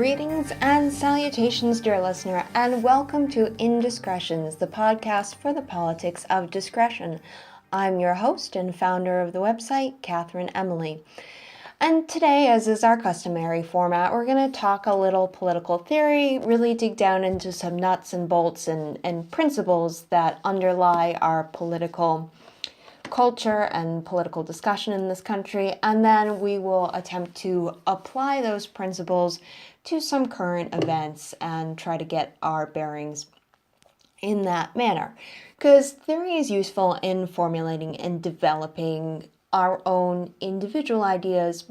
Greetings and salutations, dear listener, and welcome to Indiscretions, the podcast for the politics of discretion. I'm your host and founder of the website, Katherine Emily. And today, as is our customary format, we're going to talk a little political theory, really dig down into some nuts and bolts and principles that underlie our political culture and political discussion in this country, and then we will attempt to apply those principles to some current events and try to get our bearings in that manner. Because theory is useful in formulating and developing our own individual ideas,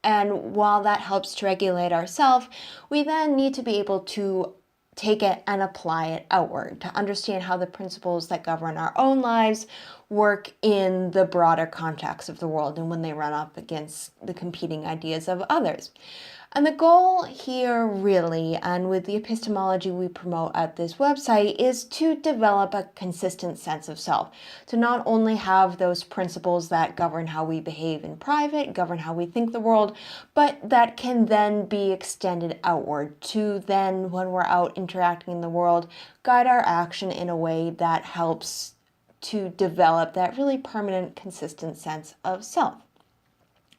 and while that helps to regulate ourselves, we then need to be able to take it and apply it outward to understand how the principles that govern our own lives work in the broader context of the world and when they run up against the competing ideas of others. And the goal here really, and with the epistemology we promote at this website, is to develop a consistent sense of self, to not only have those principles that govern how we behave in private, govern how we think the world, but that can then be extended outward to then, when we're out interacting in the world, guide our action in a way that helps to develop that really permanent, consistent sense of self.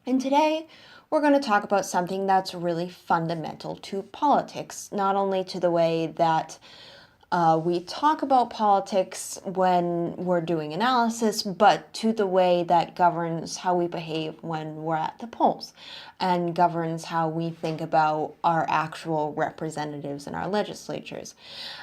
And today, we're going to talk about something that's really fundamental to politics, not only to the way that we talk about politics when we're doing analysis, but to the way that governs how we behave when we're at the polls and governs how we think about our actual representatives in our legislatures.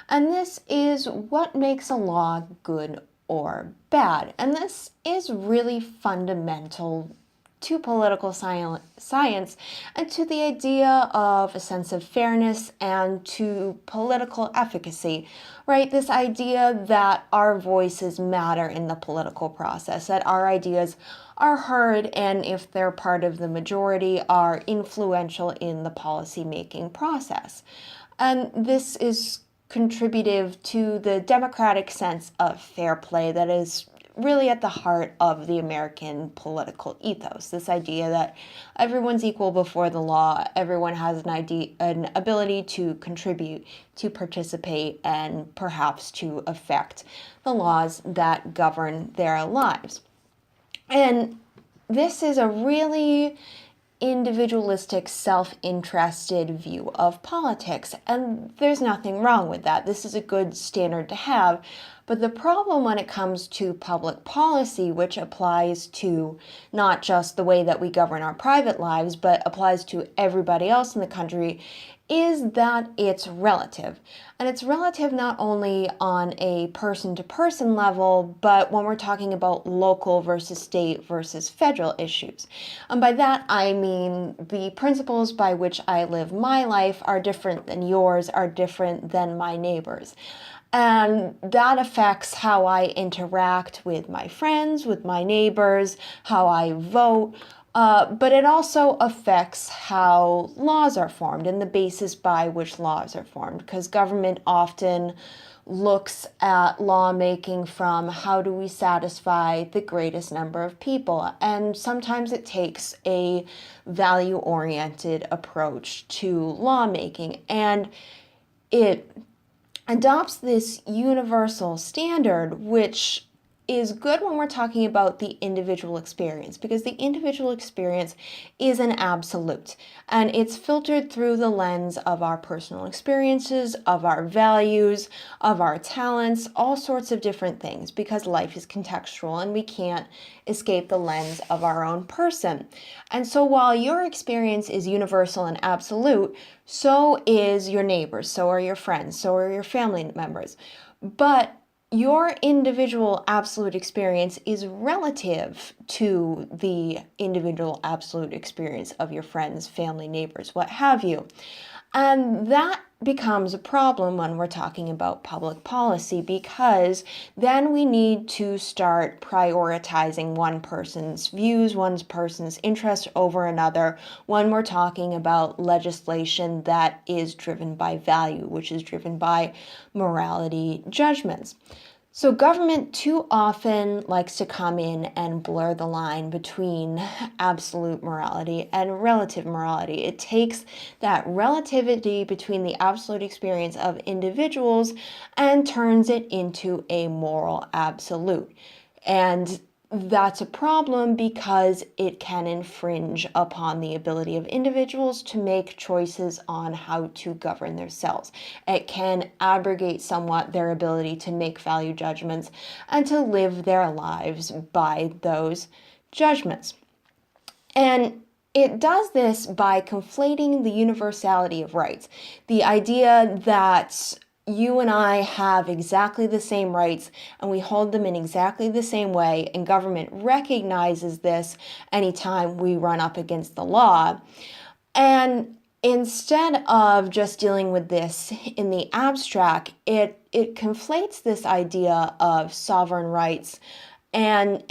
And this is what makes a law good or bad. And this is really fundamental to political science and to the idea of a sense of fairness and to political efficacy, right? This idea that our voices matter in the political process, that our ideas are heard, and if they're part of the majority, are influential in the policy-making process. And this is contributive to the democratic sense of fair play that is really at the heart of the American political ethos. This idea that everyone's equal before the law, everyone has an ability to contribute, to participate, and perhaps to affect the laws that govern their lives. And this is a really individualistic, self-interested view of politics, and there's nothing wrong with that. This is a good standard to have, but the problem when it comes to public policy, which applies to not just the way that we govern our private lives, but applies to everybody else in the country, is that it's relative. And it's relative not only on a person-to-person level, but when we're talking about local versus state versus federal issues. And by that, I mean the principles by which I live my life are different than yours, are different than my neighbors. And that affects how I interact with my friends, with my neighbors, how I vote, but it also affects how laws are formed and the basis by which laws are formed, because government often looks at lawmaking from how do we satisfy the greatest number of people, and sometimes it takes a value-oriented approach to lawmaking, and it adopts this universal standard, which is good when we're talking about the individual experience, because the individual experience is an absolute, and it's filtered through the lens of our personal experiences, of our values, of our talents, all sorts of different things, because life is contextual and we can't escape the lens of our own person. And so while your experience is universal and absolute, so is your neighbors, so are your friends, so are your family members. But your individual absolute experience is relative to the individual absolute experience of your friends, family, neighbors, what have you. And that becomes a problem when we're talking about public policy, because then we need to start prioritizing one person's views, one person's interest over another when we're talking about legislation that is driven by value, which is driven by morality judgments. So government too often likes to come in and blur the line between absolute morality and relative morality. It takes that relativity between the absolute experience of individuals and turns it into a moral absolute. And that's a problem because it can infringe upon the ability of individuals to make choices on how to govern themselves. It can abrogate somewhat their ability to make value judgments and to live their lives by those judgments. And it does this by conflating the universality of rights, the idea that you and I have exactly the same rights and we hold them in exactly the same way, and government recognizes this anytime we run up against the law. And instead of just dealing with this in the abstract, it conflates this idea of sovereign rights and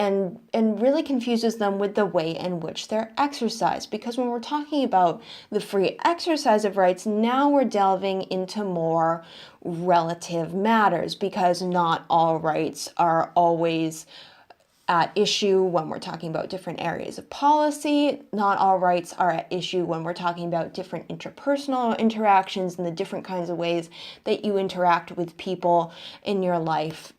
really confuses them with the way in which they're exercised. Because when we're talking about the free exercise of rights, now we're delving into more relative matters, because not all rights are always at issue when we're talking about different areas of policy. Not all rights are at issue when we're talking about different interpersonal interactions and the different kinds of ways that you interact with people in your life.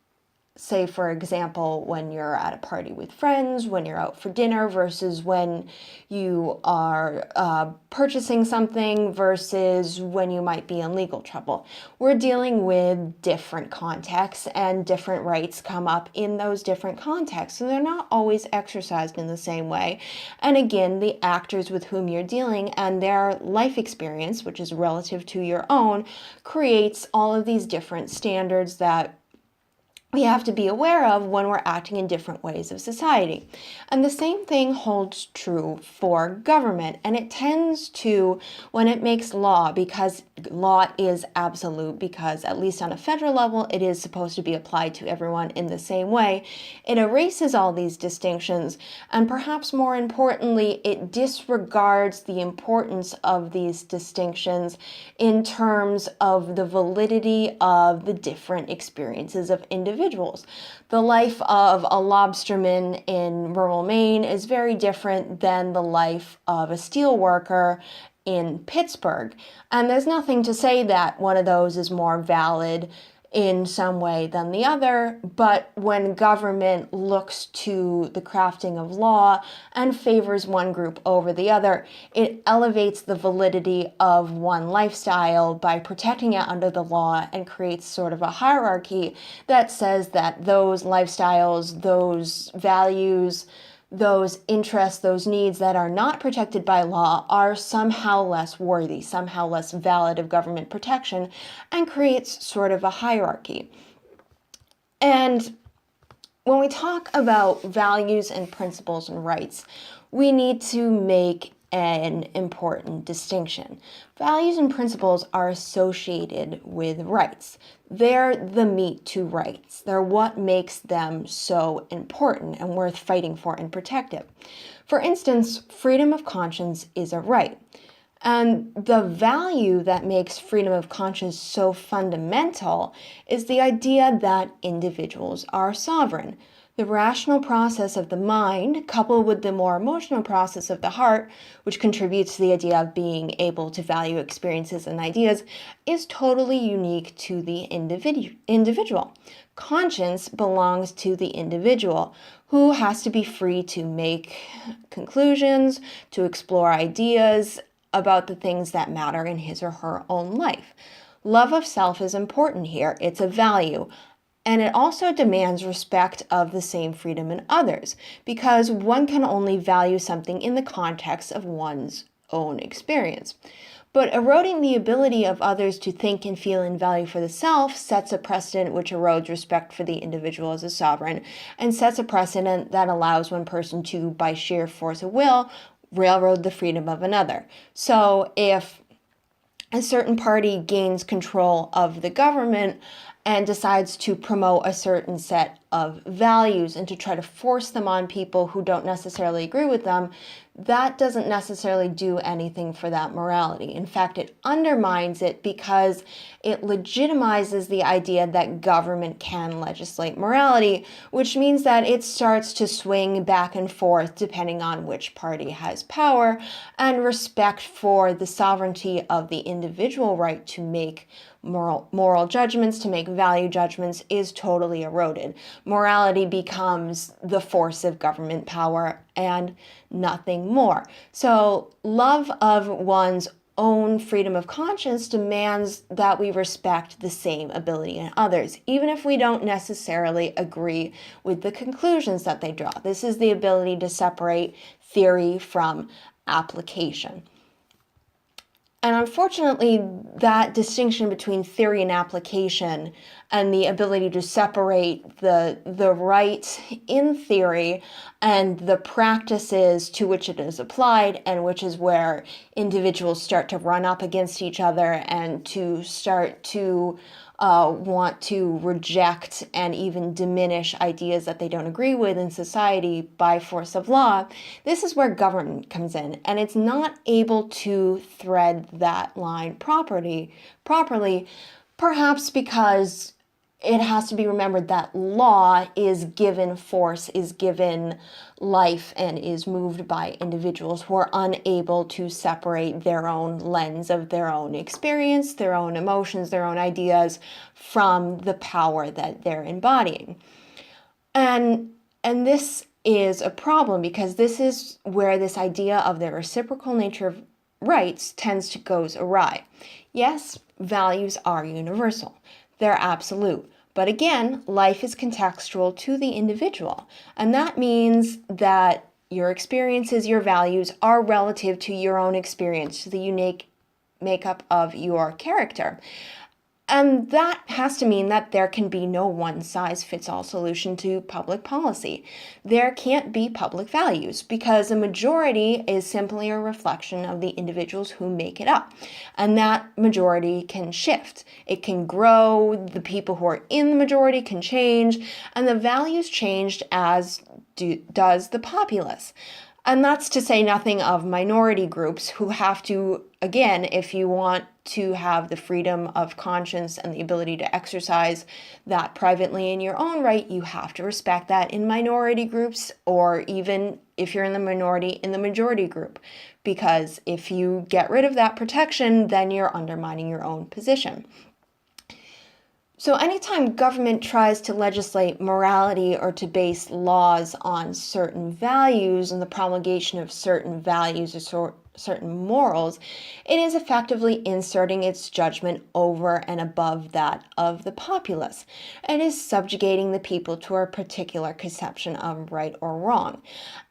Say, for example, when you're at a party with friends, when you're out for dinner, versus when you are purchasing something, versus when you might be in legal trouble. We're dealing with different contexts, and different rights come up in those different contexts, so they're not always exercised in the same way. And again, the actors with whom you're dealing and their life experience, which is relative to your own, creates all of these different standards that we have to be aware of when we're acting in different ways of society. And the same thing holds true for government. And it tends to, when it makes law, because law is absolute, because at least on a federal level, it is supposed to be applied to everyone in the same way, it erases all these distinctions. And perhaps more importantly, it disregards the importance of these distinctions in terms of the validity of the different experiences of individuals. The life of a lobsterman in rural Maine is very different than the life of a steel worker in Pittsburgh. And there's nothing to say that one of those is more valid in some way than the other, but when government looks to the crafting of law and favors one group over the other, it elevates the validity of one lifestyle by protecting it under the law and creates sort of a hierarchy that says that those lifestyles, those values, those interests, those needs that are not protected by law are somehow less worthy, somehow less valid of government protection, and creates sort of a hierarchy. And when we talk about values and principles and rights, we need to make an important distinction. Values and principles are associated with rights. They're the meat to rights. They're what makes them so important and worth fighting for and protecting. For instance, freedom of conscience is a right. And the value that makes freedom of conscience so fundamental is the idea that individuals are sovereign. The rational process of the mind, coupled with the more emotional process of the heart, which contributes to the idea of being able to value experiences and ideas, is totally unique to the individual. Conscience belongs to the individual, who has to be free to make conclusions, to explore ideas about the things that matter in his or her own life. Love of self is important here. It's a value. And it also demands respect of the same freedom in others, because one can only value something in the context of one's own experience. But eroding the ability of others to think and feel and value for the self sets a precedent which erodes respect for the individual as a sovereign, and sets a precedent that allows one person to, by sheer force of will, railroad the freedom of another. So if a certain party gains control of the government and decides to promote a certain set of values and to try to force them on people who don't necessarily agree with them, that doesn't necessarily do anything for that morality. In fact, it undermines it because it legitimizes the idea that government can legislate morality, which means that it starts to swing back and forth depending on which party has power, and respect for the sovereignty of the individual right to make moral judgments, to make value judgments, is totally eroded. Morality becomes the force of government power and nothing more. So love of one's own freedom of conscience demands that we respect the same ability in others, even if we don't necessarily agree with the conclusions that they draw. This is the ability to separate theory from application. And unfortunately, that distinction between theory and application and the ability to separate the right in theory and the practices to which it is applied, and which is where individuals start to run up against each other and to start to want to reject and even diminish ideas that they don't agree with in society by force of law. This is where government comes in, and it's not able to thread that line properly, perhaps because it has to be remembered that law is given force, is given life, and is moved by individuals who are unable to separate their own lens of their own experience, their own emotions, their own ideas from the power that they're embodying. And this is a problem, because this is where this idea of the reciprocal nature of rights tends to go awry. Yes, values are universal. They're absolute. But again, life is contextual to the individual. And that means that your experiences, your values are relative to your own experience, to the unique makeup of your character. And that has to mean that there can be no one-size-fits-all solution to public policy. There can't be public values, because a majority is simply a reflection of the individuals who make it up. And that majority can shift. It can grow, the people who are in the majority can change, and the values changed as does the populace. And that's to say nothing of minority groups who have to, again, if you want to have the freedom of conscience and the ability to exercise that privately in your own right, you have to respect that in minority groups, or even if you're in the minority, in the majority group. Because if you get rid of that protection, then you're undermining your own position. So anytime government tries to legislate morality or to base laws on certain values and the promulgation of certain values or certain morals, it is effectively inserting its judgment over and above that of the populace. It is subjugating the people to a particular conception of right or wrong.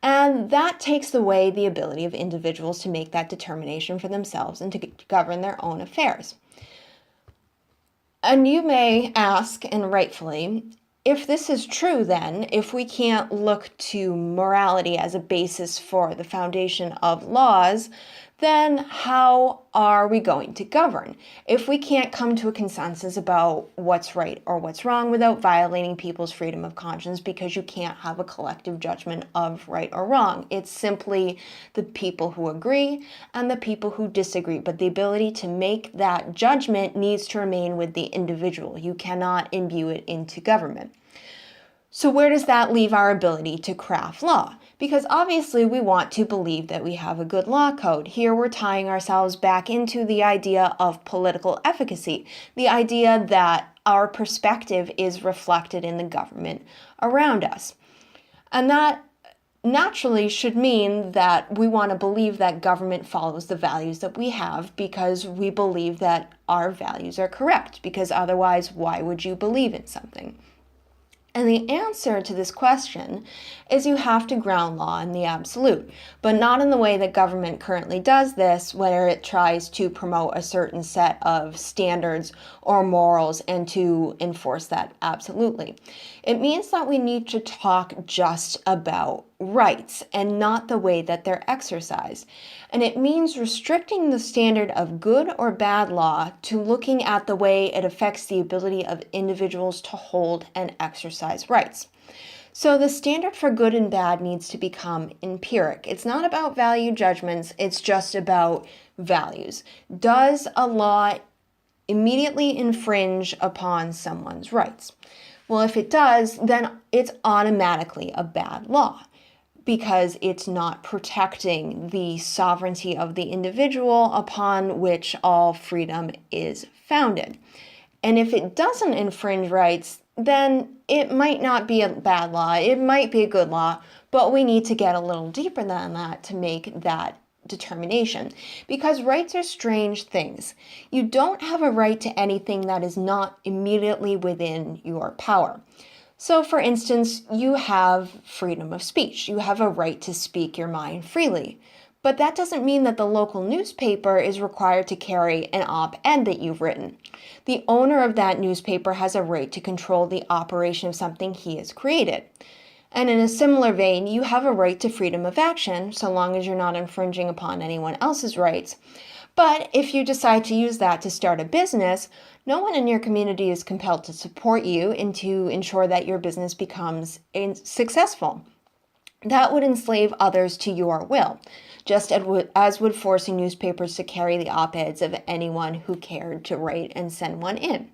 And that takes away the ability of individuals to make that determination for themselves and to govern their own affairs. And you may ask, and rightfully, if this is true, then, if we can't look to morality as a basis for the foundation of laws, then how are we going to govern? If we can't come to a consensus about what's right or what's wrong without violating people's freedom of conscience, because you can't have a collective judgment of right or wrong. It's simply the people who agree and the people who disagree. But the ability to make that judgment needs to remain with the individual. You cannot imbue it into government. So where does that leave our ability to craft law? Because obviously we want to believe that we have a good law code. Here we're tying ourselves back into the idea of political efficacy, the idea that our perspective is reflected in the government around us. And that naturally should mean that we want to believe that government follows the values that we have, because we believe that our values are correct, because otherwise why would you believe in something? And the answer to this question is you have to ground law in the absolute, but not in the way that government currently does this, where it tries to promote a certain set of standards or morals and to enforce that absolutely. It means that we need to talk just about rights and not the way that they're exercised. And it means restricting the standard of good or bad law to looking at the way it affects the ability of individuals to hold and exercise rights. So the standard for good and bad needs to become empiric. It's not about value judgments, it's just about values. Does a law immediately infringe upon someone's rights? Well, if it does, then it's automatically a bad law because it's not protecting the sovereignty of the individual upon which all freedom is founded. And if it doesn't infringe rights, then it might not be a bad law, it might be a good law, but we need to get a little deeper than that to make that determination. Because rights are strange things. You don't have a right to anything that is not immediately within your power. So, for instance, you have freedom of speech. You have a right to speak your mind freely. But that doesn't mean that the local newspaper is required to carry an op-ed that you've written. The owner of that newspaper has a right to control the operation of something he has created. And in a similar vein, you have a right to freedom of action, so long as you're not infringing upon anyone else's rights. But if you decide to use that to start a business, no one in your community is compelled to support you and to ensure that your business becomes successful. That would enslave others to your will, just as would forcing newspapers to carry the op-eds of anyone who cared to write and send one in.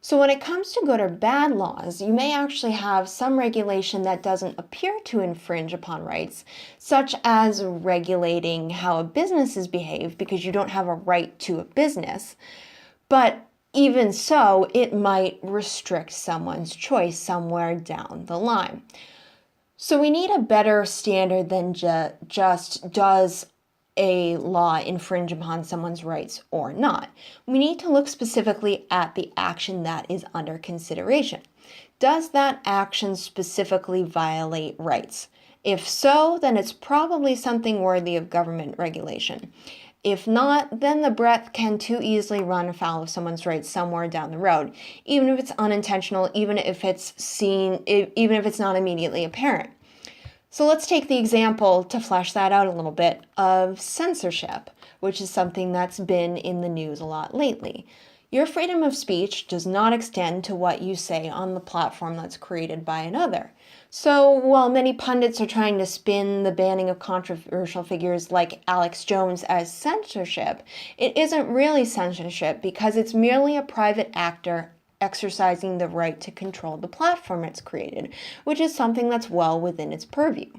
So when it comes to good or bad laws, you may actually have some regulation that doesn't appear to infringe upon rights, such as regulating how a business is behaved because you don't have a right to a business. But even so, it might restrict someone's choice somewhere down the line. So we need a better standard than just does a law infringe upon someone's rights or not. We need to look specifically at the action that is under consideration. Does that action specifically violate rights? If so, then it's probably something worthy of government regulation. If not, then the breath can too easily run afoul of someone's rights somewhere down the road, even if it's unintentional, even if it's not immediately apparent. So let's take the example, to flesh that out a little bit, of censorship, which is something that's been in the news a lot lately. Your freedom of speech does not extend to what you say on the platform that's created by another. So while many pundits are trying to spin the banning of controversial figures like Alex Jones as censorship, it isn't really censorship because it's merely a private actor exercising the right to control the platform it's created, which is something that's well within its purview.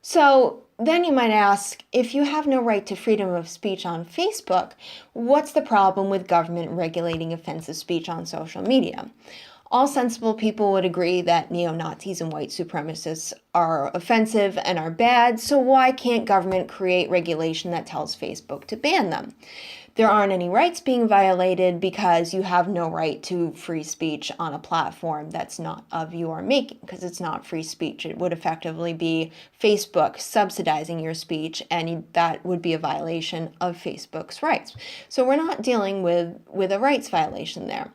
So then you might ask, if you have no right to freedom of speech on Facebook, what's the problem with government regulating offensive speech on social media? All sensible people would agree that neo-Nazis and white supremacists are offensive and are bad, so why can't government create regulation that tells Facebook to ban them? There aren't any rights being violated because you have no right to free speech on a platform that's not of your making, because it's not free speech. It would effectively be Facebook subsidizing your speech, and that would be a violation of Facebook's rights. So we're not dealing with a rights violation there.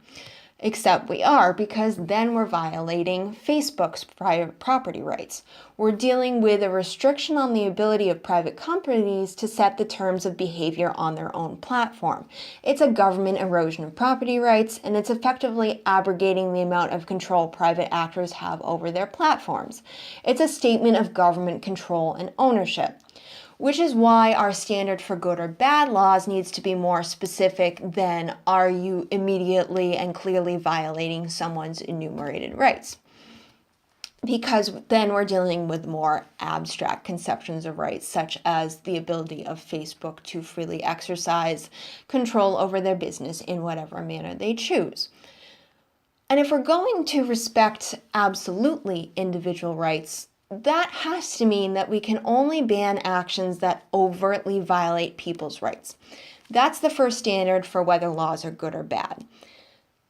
Except we are, because then we're violating Facebook's private property rights. We're dealing with a restriction on the ability of private companies to set the terms of behavior on their own platform. It's a government erosion of property rights, and it's effectively abrogating the amount of control private actors have over their platforms. It's a statement of government control and ownership, which is why our standard for good or bad laws needs to be more specific than are you immediately and clearly violating someone's enumerated rights. Because then we're dealing with more abstract conceptions of rights, such as the ability of Facebook to freely exercise control over their business in whatever manner they choose. And if we're going to respect absolutely individual rights, that has to mean that we can only ban actions that overtly violate people's rights. That's the first standard for whether laws are good or bad.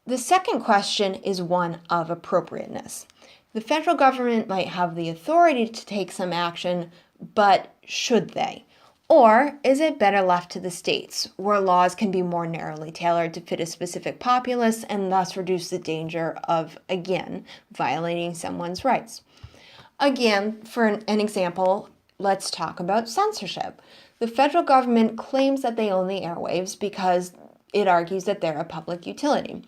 The second question is one of appropriateness. The federal government might have the authority to take some action, but should they? Or is it better left to the states, where laws can be more narrowly tailored to fit a specific populace and thus reduce the danger of, again, violating someone's rights? Again, for an example, let's talk about censorship. The federal government claims that they own the airwaves because it argues that they're a public utility.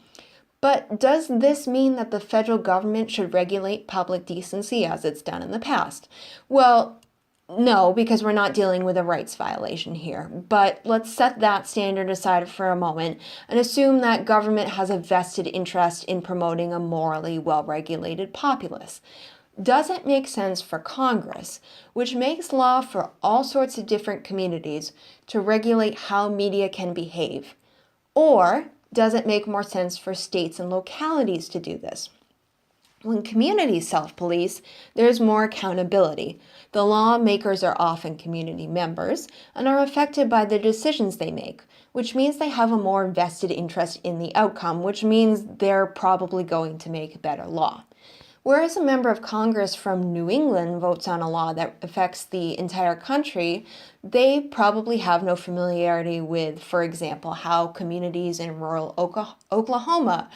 But does this mean that the federal government should regulate public decency as it's done in the past? Well, no, because we're not dealing with a rights violation here. But let's set that standard aside for a moment and assume that government has a vested interest in promoting a morally well-regulated populace. Does it make sense for Congress, which makes law for all sorts of different communities, to regulate how media can behave? Or does it make more sense for states and localities to do this? When communities self-police, there's more accountability. The lawmakers are often community members and are affected by the decisions they make, which means they have a more vested interest in the outcome, which means they're probably going to make a better law. Whereas a member of Congress from New England votes on a law that affects the entire country, they probably have no familiarity with, for example, how communities in rural Oklahoma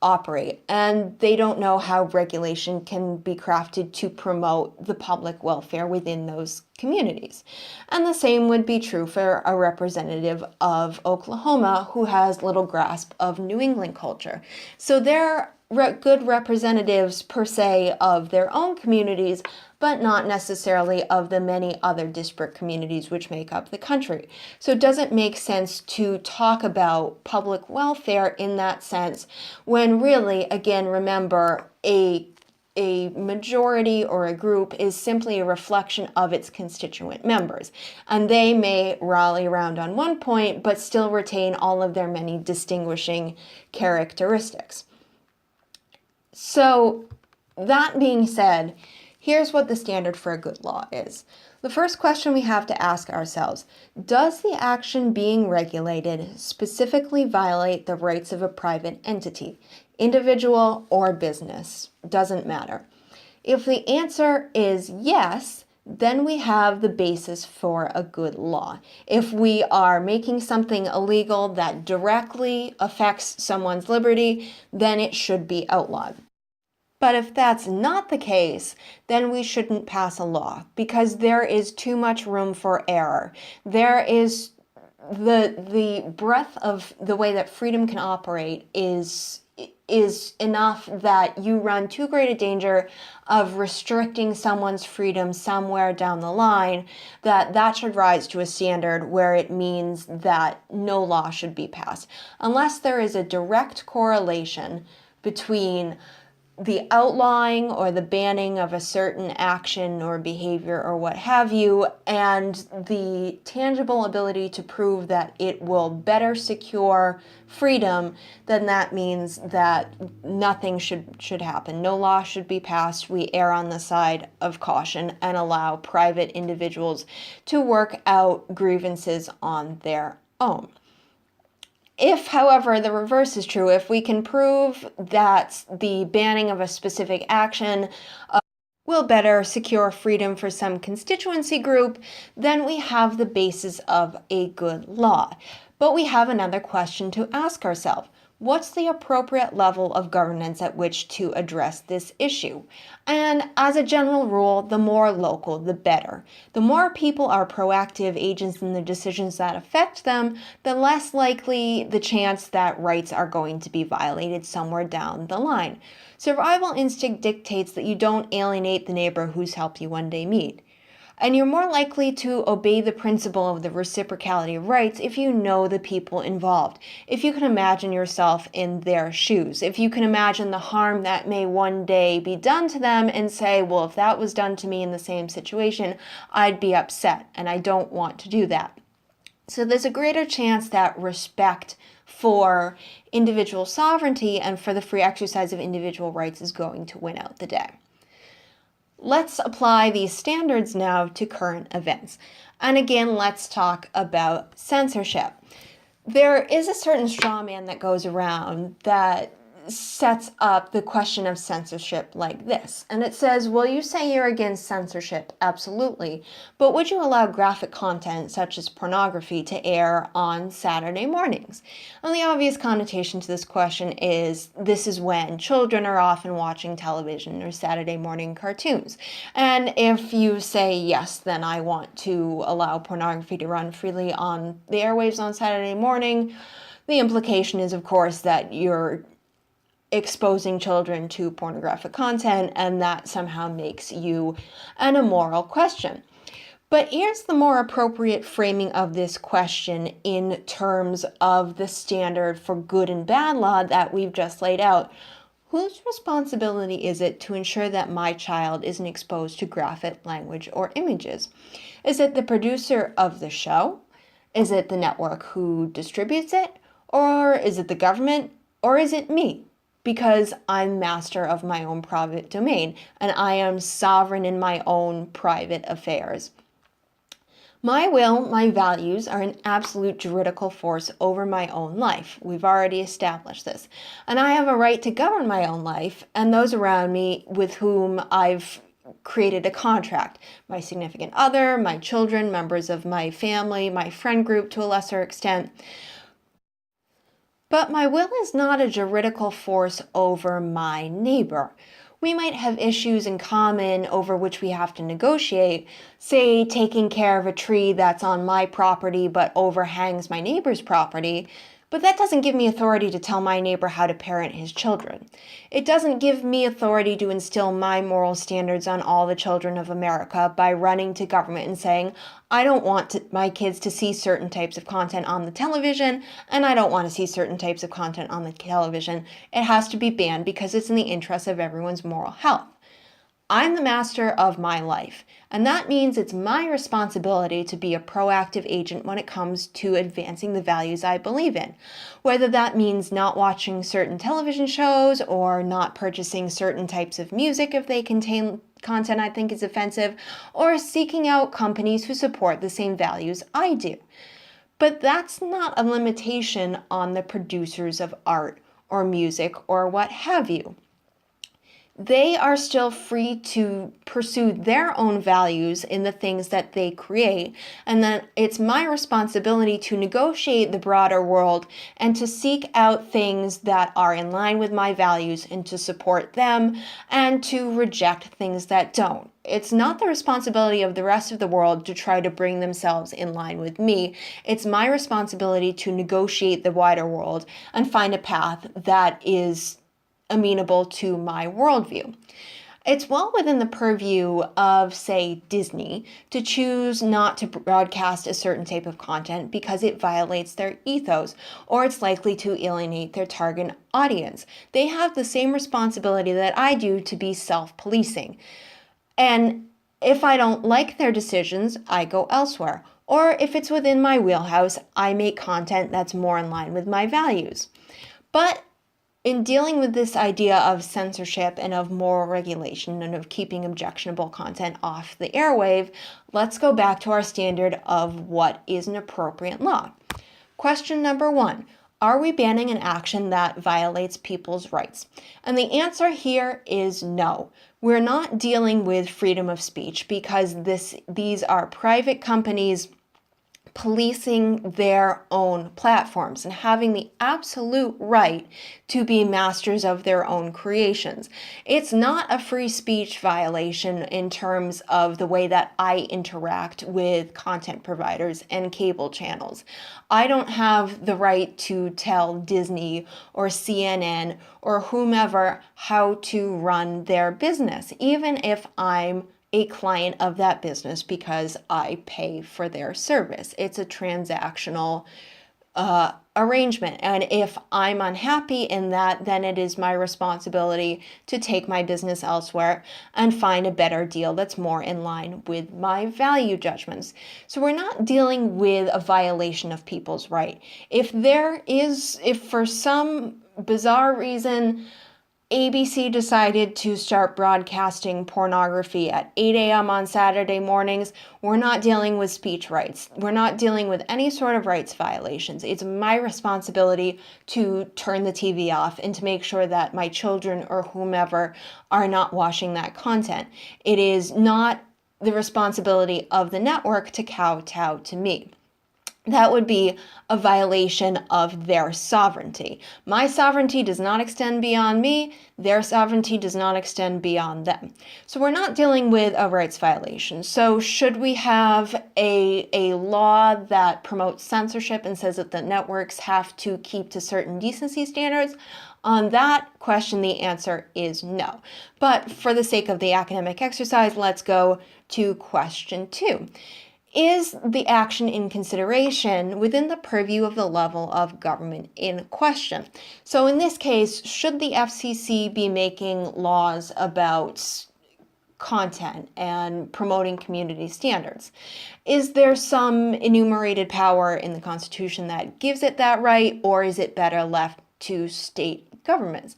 operate, and they don't know how regulation can be crafted to promote the public welfare within those communities. And the same would be true for a representative of Oklahoma who has little grasp of New England culture. So they're good representatives per se of their own communities, but not necessarily of the many other disparate communities which make up the country. So it doesn't make sense to talk about public welfare in that sense when really, again, remember, a majority or a group is simply a reflection of its constituent members. And they may rally around on one point, but still retain all of their many distinguishing characteristics. So that being said, here's what the standard for a good law is. The first question we have to ask ourselves, does the action being regulated specifically violate the rights of a private entity, individual or business? Doesn't matter. If the answer is yes, then we have the basis for a good law. If we are making something illegal that directly affects someone's liberty, then it should be outlawed. But if that's not the case, then we shouldn't pass a law because there is too much room for error. There is the breadth of the way that freedom can operate is enough that you run too great a danger of restricting someone's freedom somewhere down the line that should rise to a standard where it means that no law should be passed. Unless there is a direct correlation between the outlawing or the banning of a certain action or behavior or what have you, and the tangible ability to prove that it will better secure freedom, then that means that nothing should happen. No law should be passed. We err on the side of caution and allow private individuals to work out grievances on their own. If, however, the reverse is true, if we can prove that the banning of a specific action will better secure freedom for some constituency group, then we have the basis of a good law. But we have another question to ask ourselves. What's the appropriate level of governance at which to address this issue? And as a general rule, the more local, the better. The more people are proactive agents in the decisions that affect them, the less likely the chance that rights are going to be violated somewhere down the line. Survival instinct dictates that you don't alienate the neighbor whose help you one day meet. And you're more likely to obey the principle of the reciprocality of rights if you know the people involved, if you can imagine yourself in their shoes, if you can imagine the harm that may one day be done to them and say, well, if that was done to me in the same situation, I'd be upset, and I don't want to do that. So there's a greater chance that respect for individual sovereignty and for the free exercise of individual rights is going to win out the day. Let's apply these standards now to current events. And again, let's talk about censorship. There is a certain straw man that goes around that sets up the question of censorship like this. And it says, well, you say you're against censorship, absolutely, but would you allow graphic content such as pornography to air on Saturday mornings? And the obvious connotation to this question is this is when children are often watching television or Saturday morning cartoons. And if you say, yes, then I want to allow pornography to run freely on the airwaves on Saturday morning, the implication is, of course, that you're exposing children to pornographic content, and that somehow makes you an immoral question. But here's the more appropriate framing of this question in terms of the standard for good and bad law that we've just laid out. Whose responsibility is it to ensure that my child isn't exposed to graphic language or images? Is it the producer of the show? Is it the network who distributes it? Or is it the government? Or is it me? Because I'm master of my own private domain and I am sovereign in my own private affairs. My will, my values are an absolute juridical force over my own life. We've already established this. And I have a right to govern my own life and those around me with whom I've created a contract. My significant other, my children, members of my family, my friend group to a lesser extent. But my will is not a juridical force over my neighbor. We might have issues in common over which we have to negotiate, say taking care of a tree that's on my property but overhangs my neighbor's property, but that doesn't give me authority to tell my neighbor how to parent his children. It doesn't give me authority to instill my moral standards on all the children of America by running to government and saying, I don't want my kids to see certain types of content on the television, and I don't want to see certain types of content on the television. It has to be banned because it's in the interest of everyone's moral health. I'm the master of my life, and that means it's my responsibility to be a proactive agent when it comes to advancing the values I believe in. Whether that means not watching certain television shows or not purchasing certain types of music if they contain content I think is offensive, or seeking out companies who support the same values I do. But that's not a limitation on the producers of art or music or what have you. They are still free to pursue their own values in the things that they create, and then it's my responsibility to negotiate the broader world and to seek out things that are in line with my values and to support them and to reject things that don't. It's not the responsibility of the rest of the world to try to bring themselves in line with me. It's my responsibility to negotiate the wider world and find a path that is amenable to my worldview. It's well within the purview of, say, Disney to choose not to broadcast a certain type of content because it violates their ethos or it's likely to alienate their target audience. They have the same responsibility that I do to be self-policing. And if I don't like their decisions, I go elsewhere. Or if it's within my wheelhouse, I make content that's more in line with my values. But in dealing with this idea of censorship and of moral regulation and of keeping objectionable content off the airwave, let's go back to our standard of what is an appropriate law. Question number 1. Are we banning an action that violates people's rights? And the answer here is no. We're not dealing with freedom of speech because these are private companies policing their own platforms and having the absolute right to be masters of their own creations. It's not a free speech violation in terms of the way that I interact with content providers and cable channels. I don't have the right to tell Disney or CNN or whomever how to run their business, even if I'm a client of that business because I pay for their service. It's a transactional arrangement. And if I'm unhappy in that, then it is my responsibility to take my business elsewhere and find a better deal that's more in line with my value judgments. So we're not dealing with a violation of people's right. If for some bizarre reason, ABC decided to start broadcasting pornography at 8 a.m. on Saturday mornings, we're not dealing with speech rights. We're not dealing with any sort of rights violations. It's my responsibility to turn the TV off and to make sure that my children or whomever are not watching that content. It is not the responsibility of the network to kowtow to me. that would be a violation of their sovereignty. My sovereignty does not extend beyond me. Their sovereignty does not extend beyond them. So we're not dealing with a rights violation. So should we have a law that promotes censorship and says that the networks have to keep to certain decency standards? On that question, the answer is no. But for the sake of the academic exercise, let's go to question 2. Is the action in consideration within the purview of the level of government in question? So in this case, should the FCC be making laws about content and promoting community standards? Is there some enumerated power in the Constitution that gives it that right, or is it better left to state governments?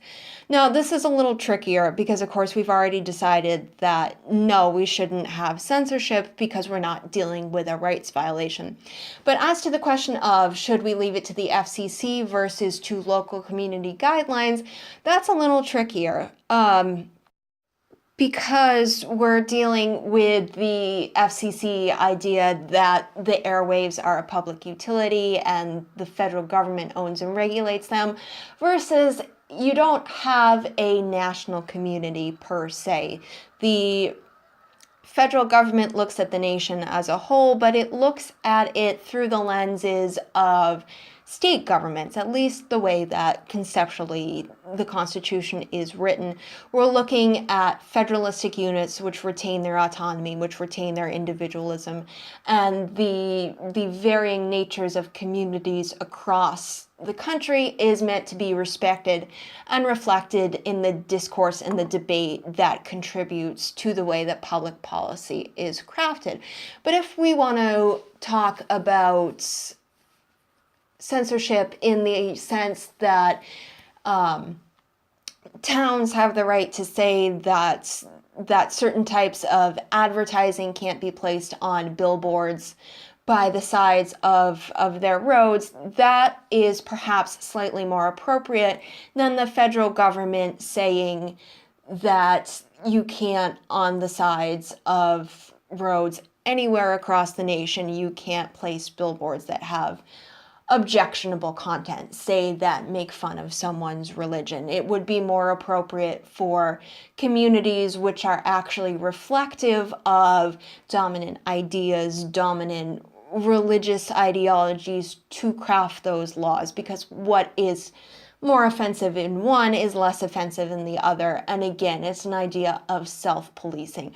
Now, this is a little trickier because, of course, we've already decided that no, we shouldn't have censorship because we're not dealing with a rights violation. But as to the question of should we leave it to the FCC versus to local community guidelines, that's a little trickier. Because we're dealing with the FCC idea that the airwaves are a public utility and the federal government owns and regulates them, versus you don't have a national community per se. The federal government looks at the nation as a whole, but it looks at it through the lenses of state governments, at least the way that conceptually the Constitution is written. We're looking at federalistic units which retain their autonomy, which retain their individualism, and the varying natures of communities across the country is meant to be respected and reflected in the discourse and the debate that contributes to the way that public policy is crafted. But if we want to talk about censorship in the sense that towns have the right to say that certain types of advertising can't be placed on billboards by the sides of their roads, that is perhaps slightly more appropriate than the federal government saying that you can't, on the sides of roads anywhere across the nation, you can't place billboards that have objectionable content, say that make fun of someone's religion. It would be more appropriate for communities which are actually reflective of dominant ideas, dominant religious ideologies to craft those laws, because what is more offensive in one is less offensive in the other. And again, it's an idea of self-policing,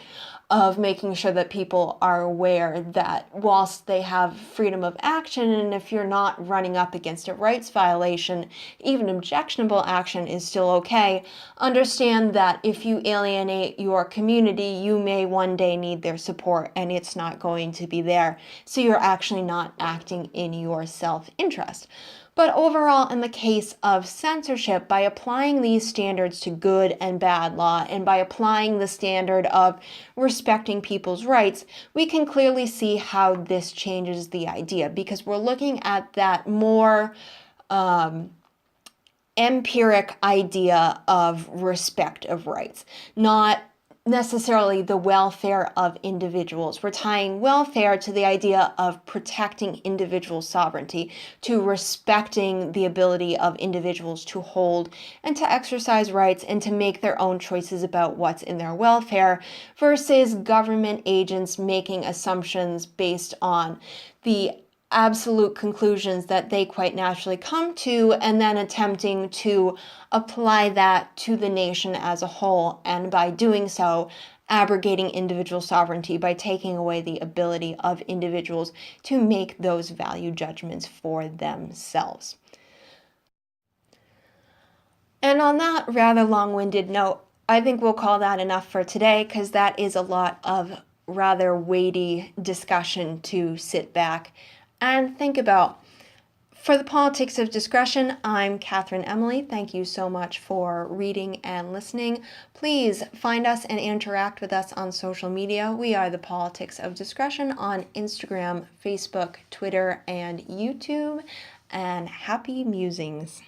of making sure that people are aware that whilst they have freedom of action, and if you're not running up against a rights violation, even objectionable action is still okay, understand that if you alienate your community, you may one day need their support and it's not going to be there. So you're actually not acting in your self-interest. But overall, in the case of censorship, by applying these standards to good and bad law, and by applying the standard of respecting people's rights, we can clearly see how this changes the idea, because we're looking at that more empiric idea of respect of rights, not necessarily the welfare of individuals. We're tying welfare to the idea of protecting individual sovereignty, to respecting the ability of individuals to hold and to exercise rights and to make their own choices about what's in their welfare, versus government agents making assumptions based on the absolute conclusions that they quite naturally come to, and then attempting to apply that to the nation as a whole, and by doing so, abrogating individual sovereignty by taking away the ability of individuals to make those value judgments for themselves. And on that rather long-winded note, I think we'll call that enough for today, because that is a lot of rather weighty discussion to sit back and think about. For the Politics of Discretion, I'm Katherine Emily. Thank you so much for reading and listening. Please find us and interact with us on social media. We are the Politics of Discretion on Instagram, Facebook, Twitter, and YouTube. And happy musings.